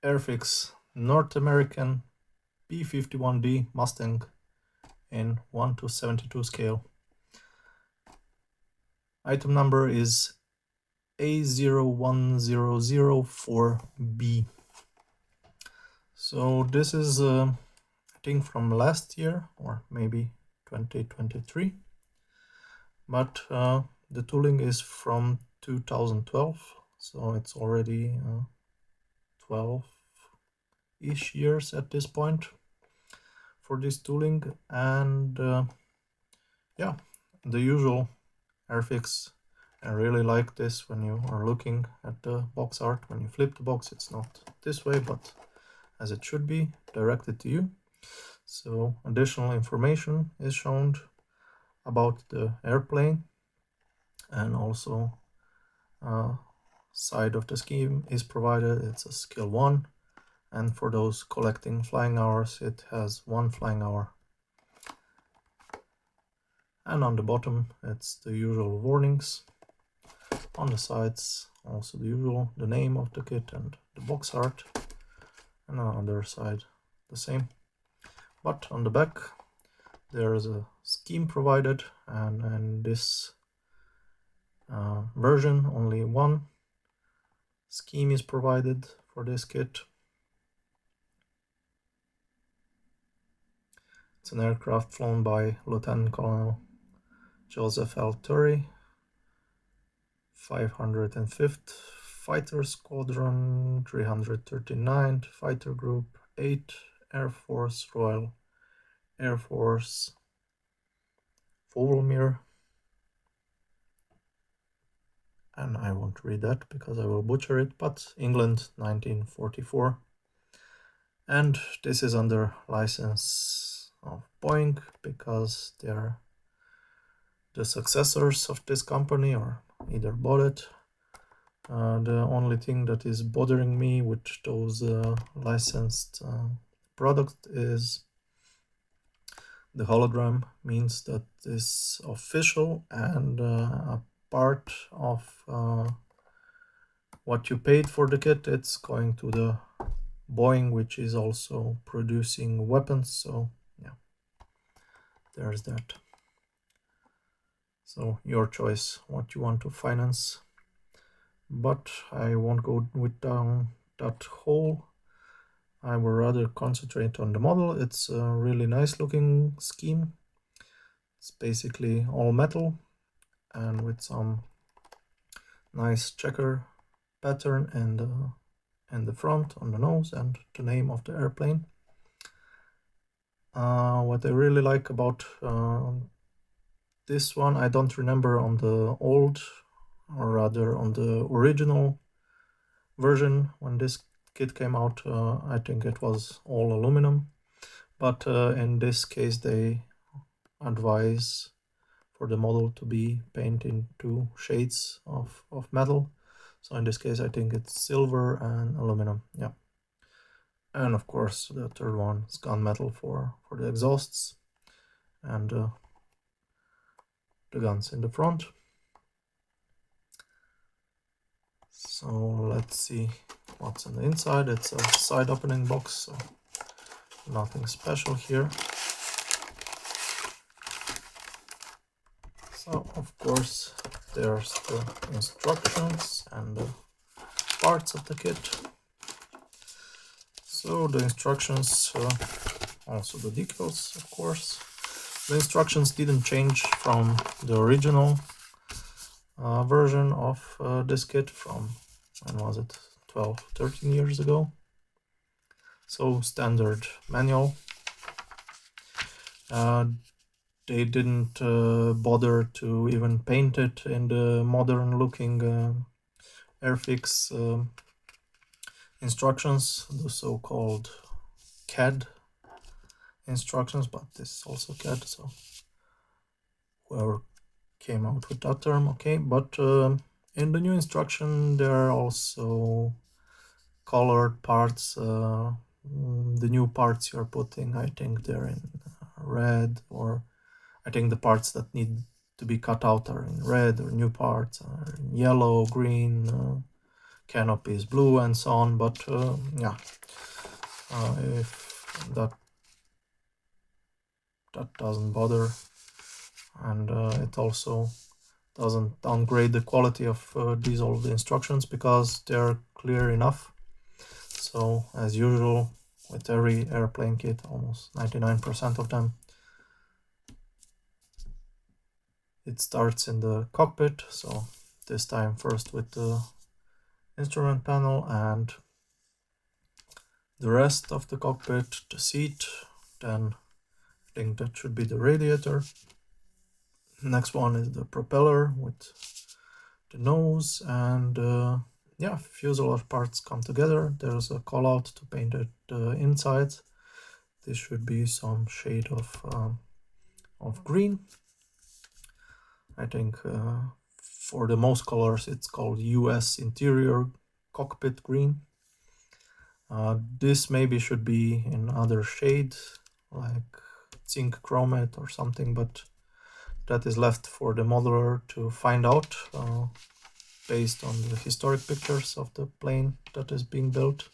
Airfix North American P-51D Mustang in 1:72 scale. Item number is A01004B. So this is I think from last year or maybe 2023, but the tooling is from 2012, so it's already 12-ish years at this point for this tooling. And yeah, the usual Airfix. I really like this when you are looking at the box art. When you flip the box, it's not this way, but as it should be, directed to you. So additional information is shown about the airplane, and also side of the scheme is provided. It's a skill 1, and for those collecting flying hours, it has 1 flying hour. And on the bottom, it's the usual warnings. On the sides, also the usual, the name of the kit and the box art. And on the other side, the same. But on the back, there is a scheme provided, and in this version, only 1 scheme is provided for this kit. It's an aircraft flown by Lieutenant Colonel Joseph L. Turry, 505th Fighter Squadron, 339th Fighter Group, 8 Air Force Royal Air Force, Volmir. And I won't read that because I will butcher it, but England, 1944. And this is under license of Boeing because they're the successors of this company, or either bought it. The only thing that is bothering me with those licensed products is the hologram means that is official, and a part of what you paid for the kit, it's going to the Boeing, which is also producing weapons. So yeah, there's that. So your choice what you want to finance, but I won't go with down that hole. I will rather concentrate on the model. It's a really nice looking scheme. It's basically all metal and with some nice checker pattern in the front, on the nose, and the name of the airplane. What I really like about this one, I don't remember on the old, or rather on the original version when this kit came out, I think it was all aluminum, but in this case they advise for the model to be painted in 2 shades of metal. So in this case I think it's silver and aluminum, yeah. And of course the third one is gunmetal for the exhausts and the guns in the front. So let's see what's on the inside. It's a side opening box, so nothing special here. So of course there's the instructions and the parts of the kit. So the instructions, also the decals, of course. The instructions didn't change from the original version of this kit from, when was it, 12-13 years ago. So standard manual. They didn't bother to even paint it in the modern looking Airfix instructions, the so-called CAD instructions, but this is also CAD, so whoever came out with that term, okay. But in the new instruction there are also colored parts. The new parts you're putting, I think they're in red, or I think the parts that need to be cut out are in red, or new parts are in yellow, green, canopy is blue and so on, but yeah, if that doesn't bother, and it also doesn't downgrade the quality of these all the instructions because they're clear enough. So as usual with every airplane kit, almost 99% of them, it starts in the cockpit. So this time first with the instrument panel and the rest of the cockpit, the seat, then I think that should be the radiator. Next one is the propeller with the nose, and yeah, fuselage parts come together. There's a call out to paint it inside. This should be some shade of green. I think for the most colors it's called US interior cockpit green. This maybe should be in other shade like zinc chromate or something, but that is left for the modeler to find out based on the historic pictures of the plane that is being built.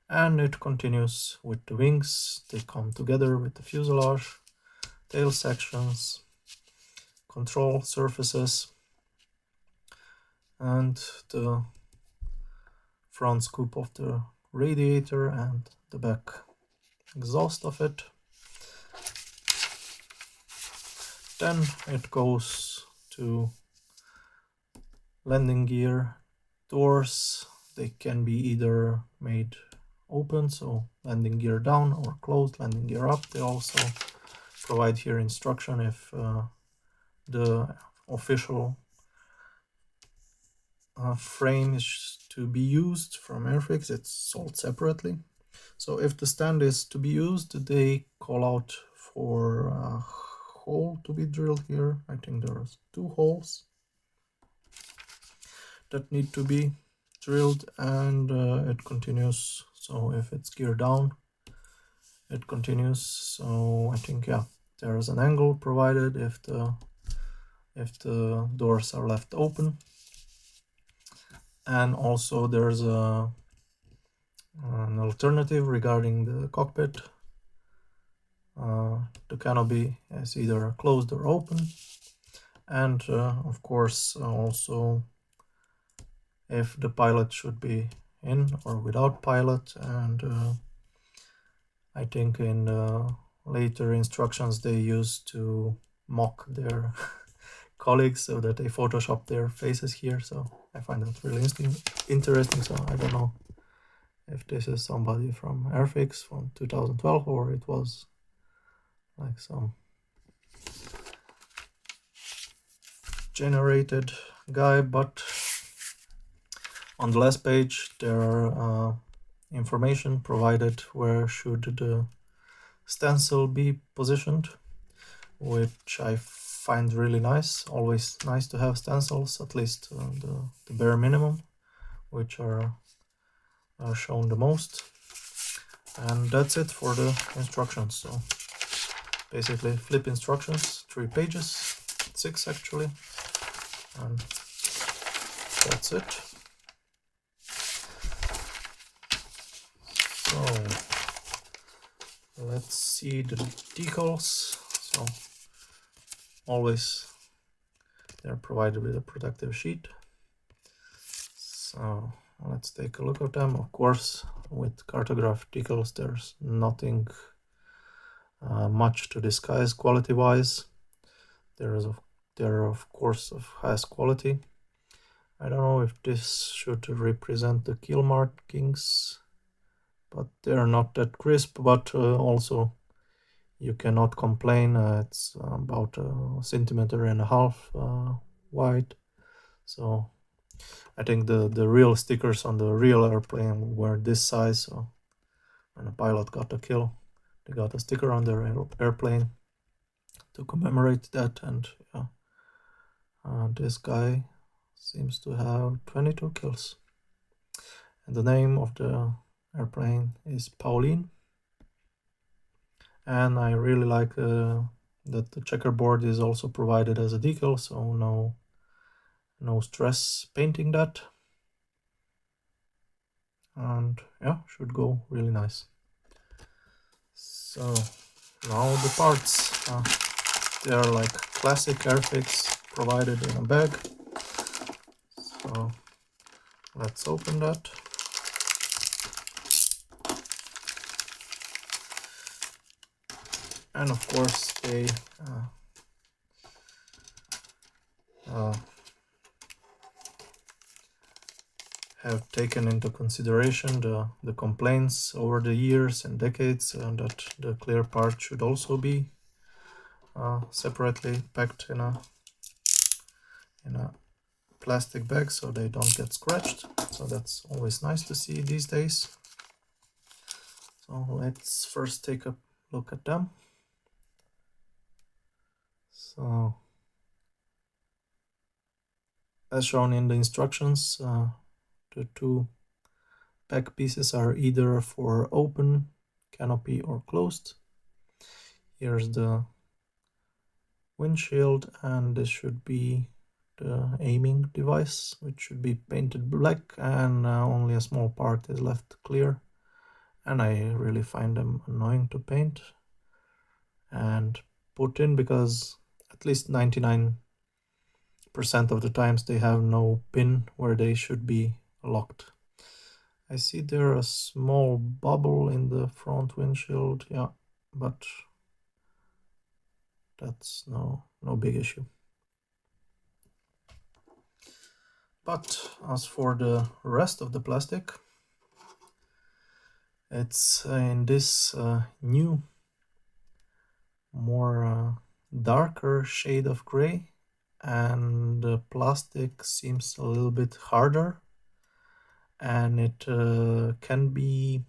And it continues with the wings. They come together with the fuselage, tail sections, control surfaces, and the front scoop of the radiator and the back exhaust of it. Then it goes to landing gear doors. They can be either made open, so landing gear down, or closed, landing gear up. They also provide here instruction if the official frame is to be used from Airfix. It's sold separately. So if the stand is to be used, they call out for a hole to be drilled here. I think there's 2 holes that need to be drilled, and it continues. So if it's gear down, it continues. So I think, yeah, there is an angle provided if the doors are left open. And also there's an alternative regarding the cockpit. The canopy is either closed or open, and of course also if the pilot should be in or without pilot. And I think in later instructions they used to mock their colleagues so that they Photoshop their faces here. So I find that really interesting. So I don't know if this is somebody from Airfix from 2012 or it was like some generated guy. But on the last page there are information provided where should the stencil be positioned, which I find really nice. Always nice to have stencils, at least the bare minimum, which are shown the most. And that's it for the instructions. So basically flip instructions, 3 pages, 6 actually, and that's it. So let's see the decals. So always they're provided with a protective sheet. So let's take a look at them. Of course, with cartograph decals there's nothing much to disguise quality wise. They're of course of highest quality. I don't know if this should represent the keel markings, but they're not that crisp, but also you cannot complain. It's about 1.5 centimeters wide. So I think the real stickers on the real airplane were this size. So when a pilot got a kill, they got a sticker on their airplane to commemorate that. And yeah, this guy seems to have 22 kills. And the name of the airplane is Pauline. And I really like that the checkerboard is also provided as a decal, so no stress painting that. and yeah, should go really nice. So now the parts, they are like classic Airfix provided in a bag. So let's open that. And of course they have taken into consideration the complaints over the years and decades, and that the clear part should also be separately packed in a plastic bag so they don't get scratched. So that's always nice to see these days. So let's first take a look at them. So as shown in the instructions, the two back pieces are either for open canopy or closed. Here's the windshield, and this should be the aiming device, which should be painted black, and only a small part is left clear, and I really find them annoying to paint and put in because at least 99% of the times they have no pin where they should be locked. I see there a small bubble in the front windshield, yeah, but that's no big issue. But as for the rest of the plastic, it's in this new, more darker shade of gray, and the plastic seems a little bit harder, and it can be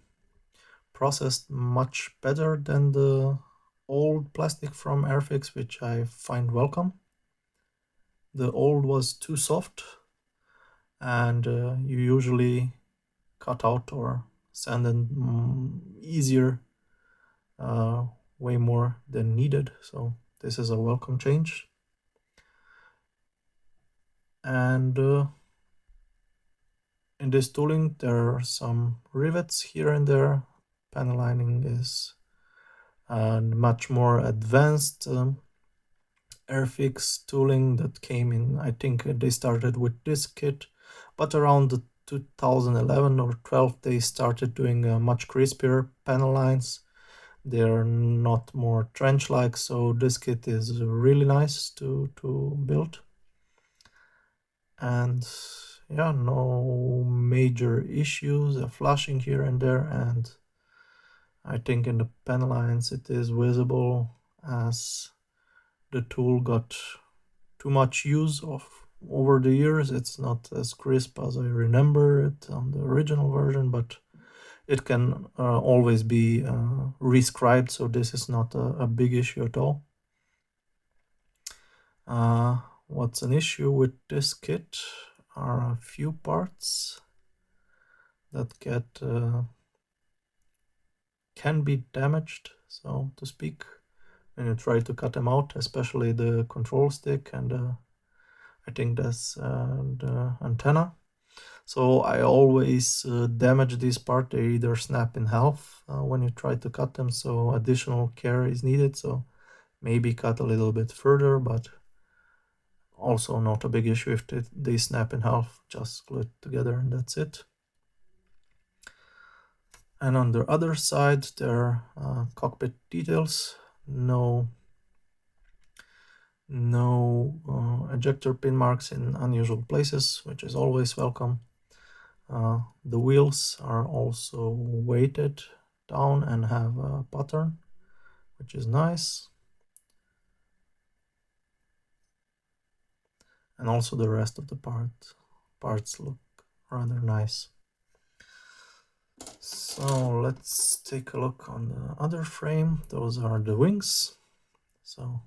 processed much better than the old plastic from Airfix, which I find welcome. The old was too soft, and you usually cut out or sand in easier, way more than needed. So this is a welcome change. And in this tooling there are some rivets here and there. Panel lining is much more advanced Airfix tooling that came in, I think they started with this kit, but around the 2011 or 12 they started doing much crispier panel lines. They're not more trench-like, so this kit is really nice to build. And yeah, no major issues, flashing here and there, and I think in the panel lines it is visible as the tool got too much use of over the years. It's not as crisp as I remember it on the original version, but it can always be rescribed, so this is not a big issue at all. What's an issue with this kit are a few parts that can be damaged, so to speak, when you try to cut them out, especially the control stick and I think that's the antenna. So I always damage this part. They either snap in half when you try to cut them, so additional care is needed. So maybe cut a little bit further, but also not a big issue if they snap in half. Just glue it together and that's it. And on the other side there are cockpit details. No ejector pin marks in unusual places, which is always welcome. The wheels are also weighted down and have a pattern, which is nice. And also the rest of the parts look rather nice. So let's take a look on the other frame. Those are the wings. So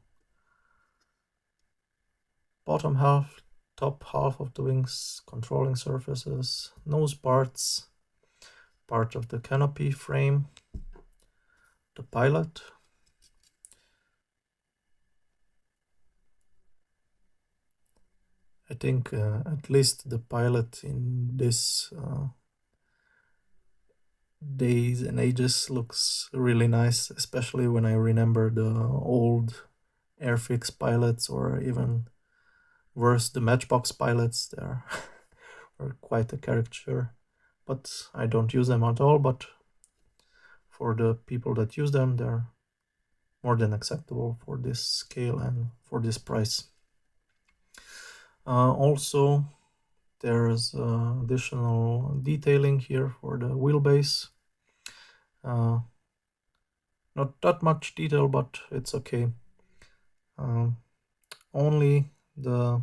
bottom half, top half of the wings, controlling surfaces, nose parts, part of the canopy frame, the pilot, I think at least the pilot in this days and ages looks really nice, especially when I remember the old Airfix pilots, or even worse, the Matchbox pilots. They're are quite a caricature, but I don't use them at all. But for the people that use them, they're more than acceptable for this scale and for this price. Also, there's additional detailing here for the wheelbase. Not that much detail, but it's okay. Only the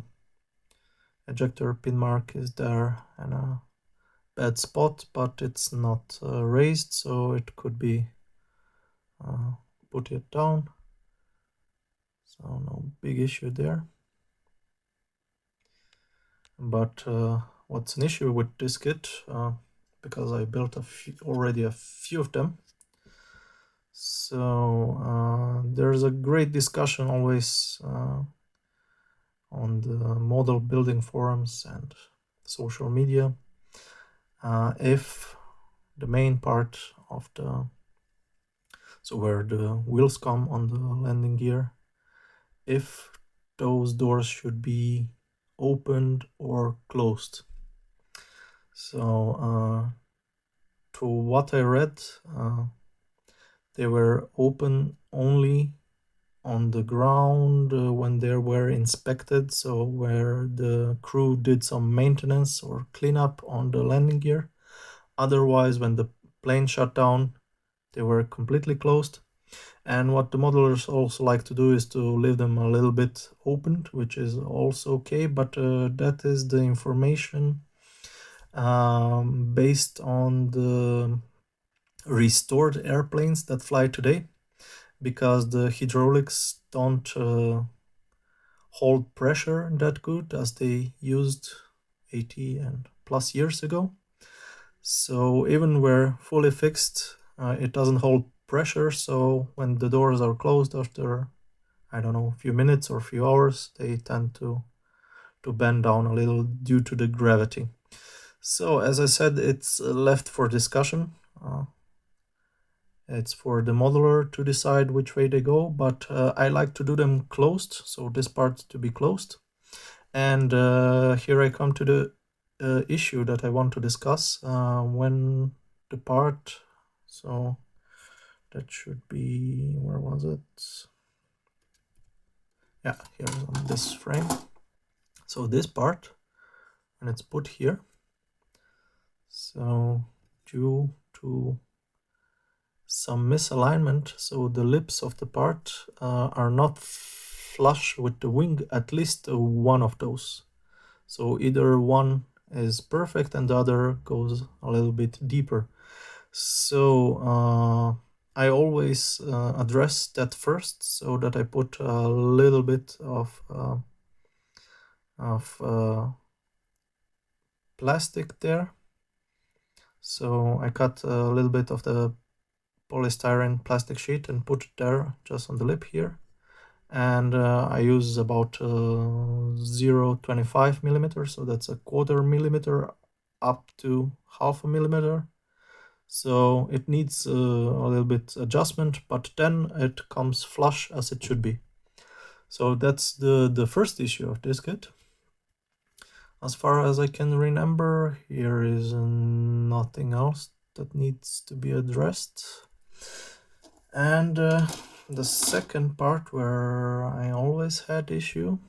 ejector pin mark is there and a bad spot, but it's not raised, so it could be put it down. So no big issue there. But what's an issue with this kit, because I built already a few of them, so there's a great discussion always on the model building forums and social media if the main part of the, so where the wheels come on the landing gear, if those doors should be opened or closed. So to what I read, they were open only on the ground when they were inspected, so where the crew did some maintenance or cleanup on the landing gear. Otherwise, when the plane shut down, they were completely closed. And what the modelers also like to do is to leave them a little bit opened, which is also okay, but that is the information based on the restored airplanes that fly today, because the hydraulics don't hold pressure that good as they used 80 and plus years ago. So even where fully fixed, it doesn't hold pressure. So when the doors are closed after, I don't know, a few minutes or a few hours, they tend to bend down a little due to the gravity. So as I said, it's left for discussion. It's for the modeler to decide which way they go, but I like to do them closed, so this part to be closed. And here I come to the issue that I want to discuss when the part, so that should be, where was it? Yeah, here's on this frame. So this part, and it's put here. So due to some misalignment, so the lips of the part are not flush with the wing, at least one of those. So either one is perfect and the other goes a little bit deeper. So I always address that first, so that I put a little bit of plastic there. So I cut a little bit of the polystyrene plastic sheet and put it there just on the lip here. And I use about 0.25 millimeters, so that's a 1/4 millimeter up to 1/2 millimeter. So it needs a little bit adjustment, but then it comes flush as it should be. So that's the first issue of this kit. As far as I can remember, here is nothing else that needs to be addressed. And the second part where I always had issue,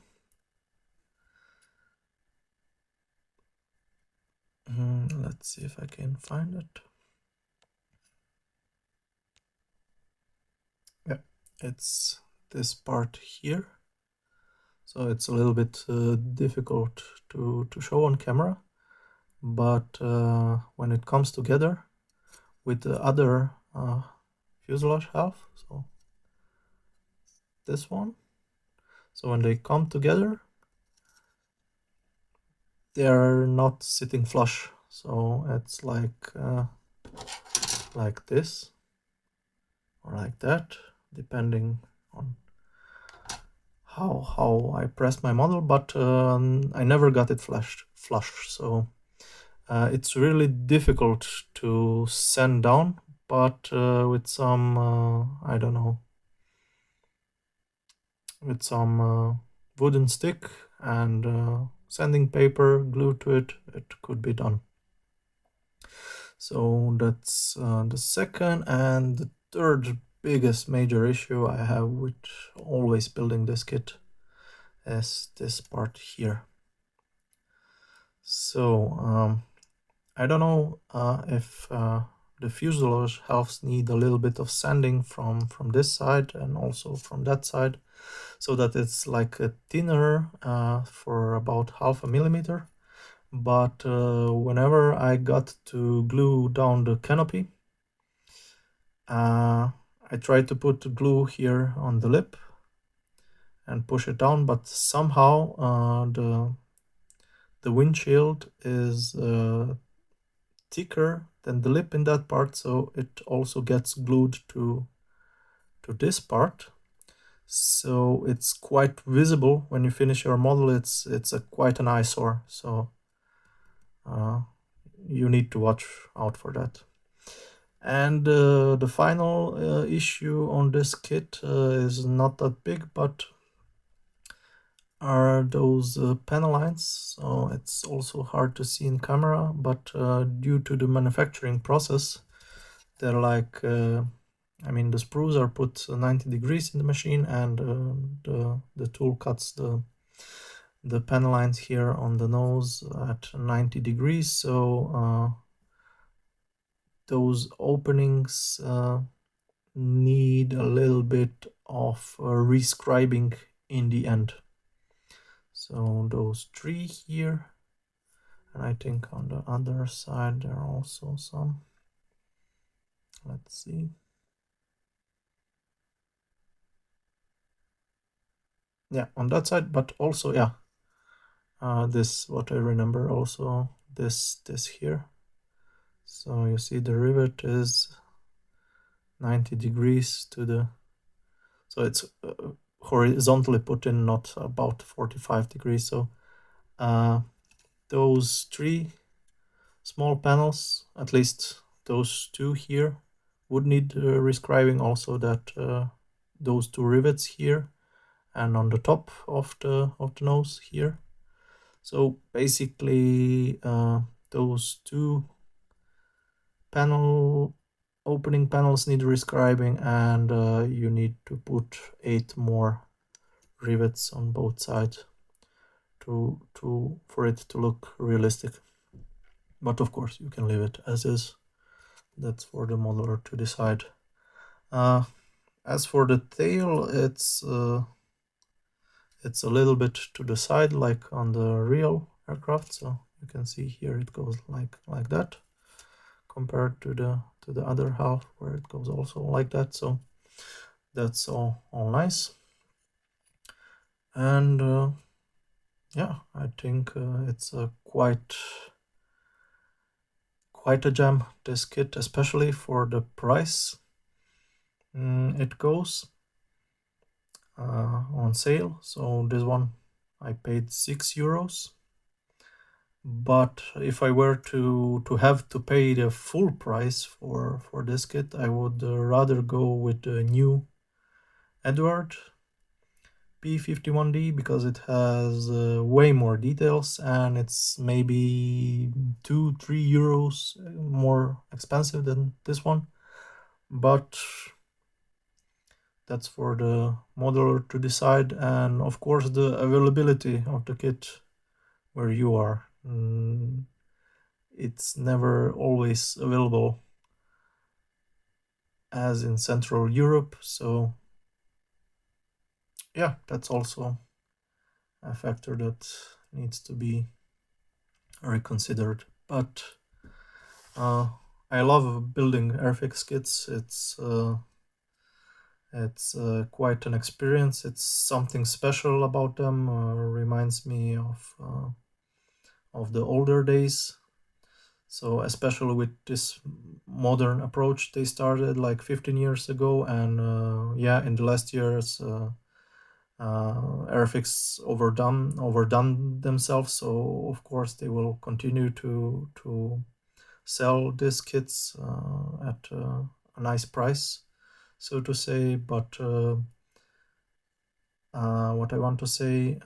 let's see if I can find it. Yeah, it's this part here. So it's a little bit difficult to show on camera, but when it comes together with the other fuselage half, so this one, so when they come together, they are not sitting flush. So it's like this or like that, depending on how I pressed my model, but I never got it flush. So it's really difficult to sand down, but with some, I don't know, with some wooden stick and sanding paper glued to it, it could be done. So that's the second. And the third biggest major issue I have with always building this kit is this part here. So I don't know if the fuselage halves need a little bit of sanding from this side and also from that side, so that it's like a thinner for about 0.5 millimeter. But whenever I got to glue down the canopy, I tried to put the glue here on the lip and push it down, but somehow the windshield is thicker than the lip in that part, so it also gets glued to this part. So it's quite visible when you finish your model. It's quite an eyesore, so you need to watch out for that. And the final issue on this kit is not that big, but are those panel lines. So it's also hard to see in camera, but due to the manufacturing process, they're like, I mean, the sprues are put 90 degrees in the machine, and the tool cuts the panel lines here on the nose at 90 degrees. So those openings need a little bit of rescribing in the end. So those three here, and I think on the other side there are also some. Let's see. Yeah, on that side, but also, yeah, this, what I remember, also this here. So you see the rivet is 90 degrees to the, so it's horizontally put in, not about 45 degrees. So those three small panels, at least those two here, would need rescribing. Also that those two rivets here and on the top of the nose here. So basically those two opening panels need rescribing, and you need to put 8 more rivets on both sides for it to look realistic. But of course you can leave it as is. That's for the modeler to decide. As for the tail, it's a little bit to the side, like on the real aircraft. So you can see here it goes like that, compared to the other half where it goes also like that. So that's all nice. And yeah, I think it's a quite a gem, this kit, especially for the price it goes on sale. So this one I paid €6. But if I were to have to pay the full price for this kit, I would rather go with the new Edward P-51D, because it has way more details, and it's maybe €2-3 more expensive than this one. But that's for the modeler to decide, and of course the availability of the kit where you are. It's never always available as in Central Europe, so yeah, that's also a factor that needs to be reconsidered. But I love building Airfix kits. It's quite an experience. It's something special about them. Reminds me of the older days. So especially with this modern approach they started like 15 years ago, and yeah, in the last years Airfix overdone themselves. So of course they will continue to sell these kits at a nice price, so to say. But what I want to say,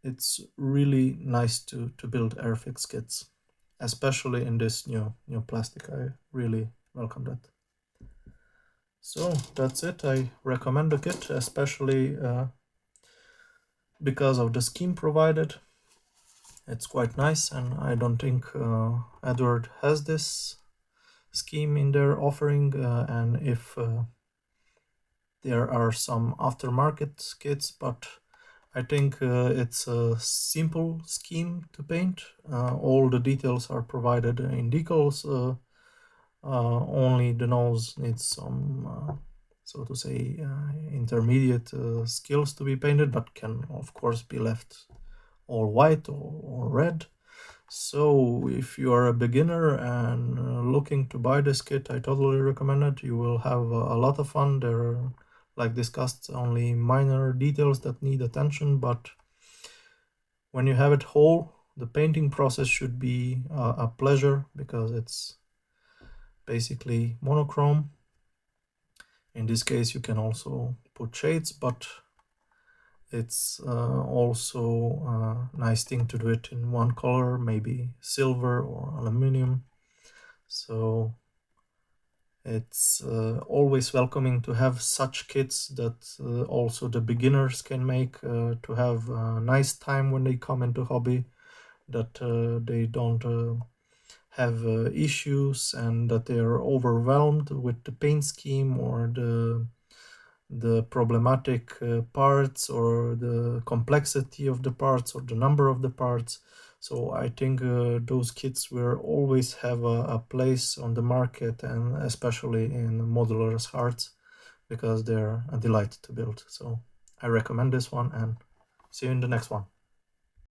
it's really nice to build Airfix kits, especially in this new plastic. I really welcome that. So that's it. I recommend the kit, especially because of the scheme provided. It's quite nice, and I don't think Edward has this scheme in their offering, and if there are some aftermarket kits, but I think it's a simple scheme to paint. All the details are provided in decals. Only the nose needs some, so to say, intermediate skills to be painted, but can of course be left all white or red. So if you are a beginner and looking to buy this kit, I totally recommend it. You will have a lot of fun. There are, like discussed, only minor details that need attention, but when you have it whole, the painting process should be a pleasure, because it's basically monochrome. In this case you can also put shades, but it's also a nice thing to do it in one color, maybe silver or aluminum. So it's always welcoming to have such kits that also the beginners can make, to have a nice time when they come into hobby, that they don't have issues and that they are overwhelmed with the paint scheme or the problematic parts or the complexity of the parts or the number of the parts. So I think those kits will always have a place on the market, and especially in modular hearts, because they're a delight to build. So I recommend this one, and see you in the next one.